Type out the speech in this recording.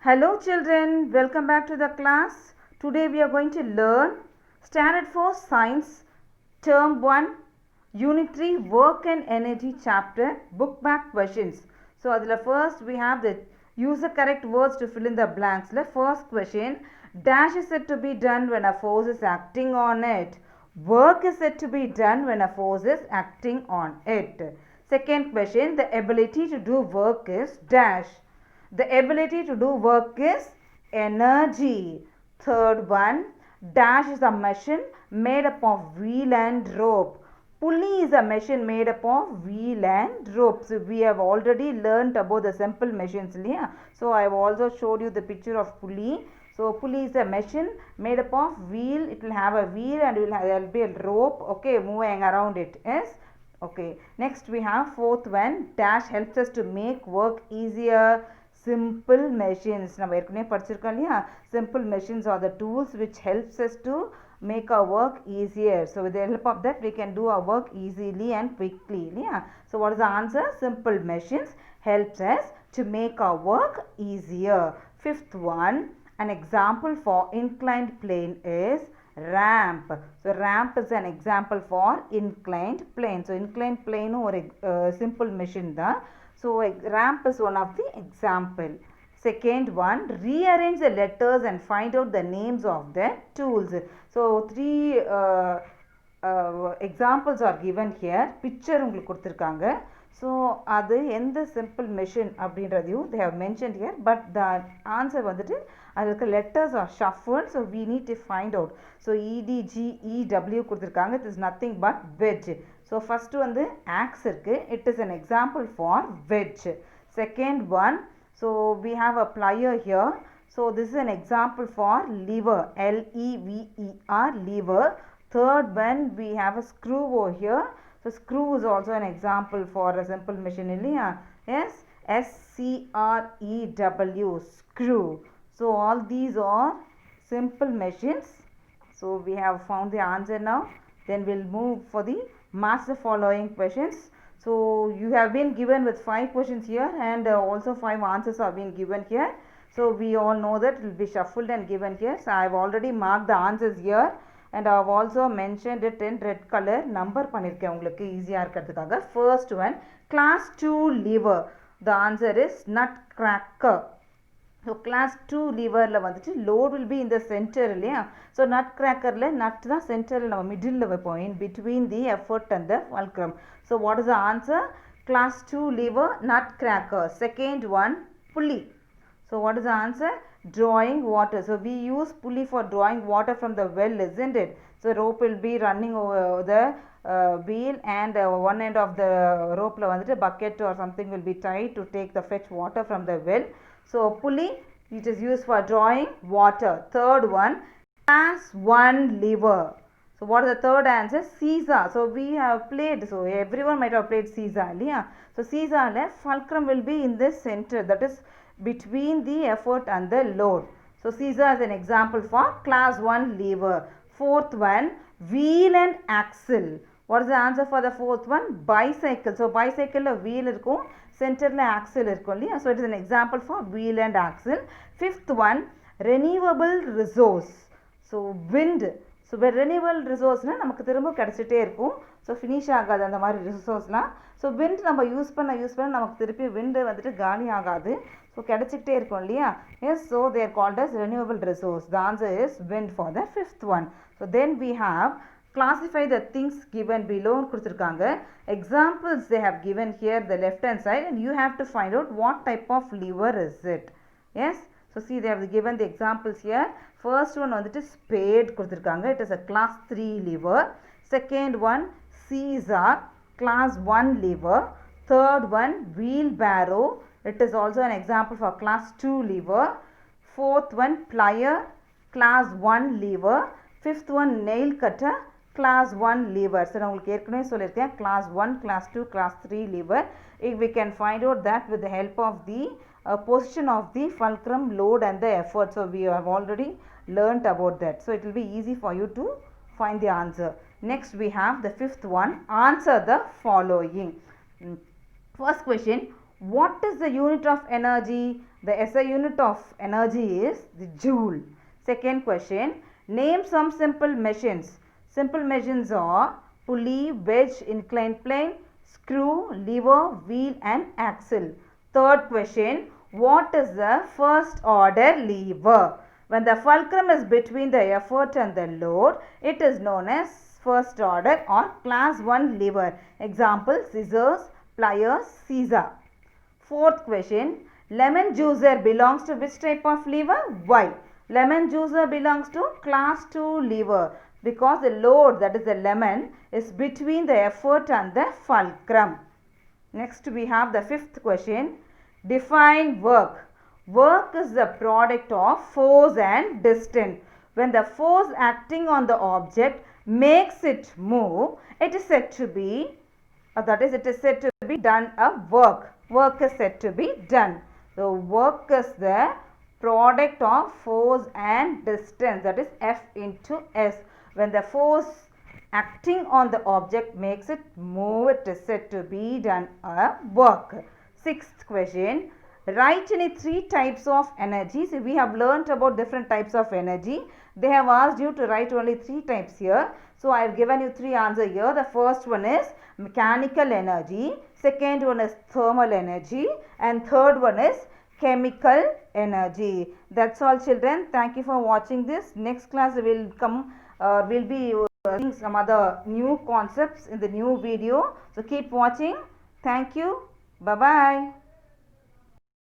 Hello children, welcome back to the class. Today we are going to learn Standard 4 Science Term 1 Unit 3 Work and Energy chapter book back questions. So first we have the use the correct words to fill in the blanks. The first question, dash is said to be done when a force is acting on it. Work is said to be done when a force is acting on it. Second question, the ability to do work is dash. The ability to do work is energy. Third one, dash is a machine made up of wheel and rope. Pulley is a machine made up of wheel and rope. So we have already learnt about the simple machines. So I have also showed you the picture of pulley. So pulley is a machine made up of wheel. It will have a wheel and there will be a rope. Okay, moving around it. Yes. Okay. Next we have fourth one. Dash helps us to make work easier. Simple machines. நம்ம ஏற்கனவே படிச்சிருக்கோம் இல்லையா? Simple machines are the tools which helps us to make our work easier. So with the help of that we can do our work easily and quickly. இல்லையா? So what is the answer? Simple machines helps us to make our work easier. Fifth one, an example for inclined plane is ramp. So ramp is an example for inclined plane. So inclined plane ஒரு simple machine தான். So ramp is one of the example. Second one, rearrange the letters and find out the names of the tools. So three examples are given here. Picture உங்களுக்கு கொடுத்திருக்காங்க. So அது எந்த simple machine அப்படின்றதையும் they have mentioned here, but the answer வந்துட்டு அதுக்கு letters are shuffled, so we need to find out. So EDGEW கொடுத்திருக்காங்க. It is nothing but wedge. So first வந்து axe இருக்கு. It is an example for wedge. Second one, so we have a plier here. So this is an example for lever. LEVER, lever. Third one, we have a screw over here. So screw is also an example for a simple machine. Yes, SCREW, screw. So all these are simple machines. So we have found the answer now. Then we'll move for the match the following questions. So you have been given with 5 questions here and also 5 answers have been given here. So we all know that it will be shuffled and given here. So I have already marked the answers here and I have also mentioned it in red color. Number பண்ணிருக்கேன் உங்களுக்கு ஈஸியா இருக்கிறதுக்காக. First one, class 2 lever. The answer is nutcracker. So class 2 lever la வந்துட்டு load will be in the center இல்லையா? So nutcracker la nut தான் centerல நம்ம middle வைப்போம், in between the effort and the fulcrum. So what is the answer? Class 2 lever, nutcracker. Second one, pulley. So what is the answer? Drawing water. So we use pulley for drawing water from the well, isn't it? So rope will be running over the wheel and one end of the rope la வந்துட்டு bucket or something will be tied to take the fetch water from the well. So pulley, it is used for drawing water. Third one, class 1 lever. So what is the third answer? Seesaw. So we have played, so everyone might have played seesaw. So seesaw la fulcrum will be in this center, that is between the effort and the load. So seesaw is an example for class 1 lever. Fourth one, wheel and axle. What is the answer for the fourth one? Bicycle. So bicycle la wheel இருக்கும், centerல axle இருக்கும் இல்லையா? So it is an example for wheel and axle. Fifth one, renewable resource. So wind. So renewable resourceனா நமக்கு திரும்ப கிடைச்சிட்டே இருக்கும். So finish ஆகாது அந்த மாதிரி resourceலாம். So wind நம்ம யூஸ் பண்ண நமக்கு திருப்பி wind வந்துட்டு காலி ஆகாது. So கிடைச்சிட்டே இருக்கும் இல்லையா? Yes, so they are called as renewable resource. The answer is wind for the fifth one. So then we have classify the things given below கொடுத்திருக்காங்க. Examples they have given here the left hand side and you have to find out what type of lever is it. Yes, so see they have given the examples here. First one வந்துட்டு spade கொடுத்திருக்காங்க. It is a class 3 lever. Second one, seesaw, class 1 lever. Third one, wheelbarrow. It is also an example for class 2 lever. Fourth one, plier, class 1 lever. Fifth one, nail cutter, class 1 lever. So உங்களுக்கு ஏற்கனவே சொல்லிருக்கேன் class 1, class 2, class 3 lever. If we can find out that with the help of the position of the fulcrum, load and the effort. So we have already learnt about that. So it will be easy for you to find the answer. Next we have the fifth one, answer the following. First question, what is the unit of energy? The SI unit of energy is the joule. Second question, name some simple machines. Simple machines are pulley, wedge, inclined plane, screw, lever, wheel and axle. Third question, what is the first order lever? When the fulcrum is between the effort and the load, it is known as first order or class 1 lever. Example, scissors, pliers, scissor. Fourth question, lemon juicer belongs to which type of lever? Why? Lemon juicer belongs to class 2 lever because the load, that is the lemon, is between the effort and the fulcrum. Next we have the fifth question. Define work. Work is the product of force and distance. When the force acting on the object makes it move, it is said to be, it is said to be done a work. Work is said to be done. The work is the product of force and distance, that is F into S. When the force acting on the object makes it move, it is said to be done a work. Sixth question, write any 3 types of energy. So we have learnt about different types of energy. They have asked you to write only 3 types here. So I have given you 3 answers here. The first one is mechanical energy, second one is thermal energy and third one is chemical energy. That's all children. Thank you for watching this. Next class will come, will be seeing some other new concepts in the new video. So keep watching. Thank you. Bye bye.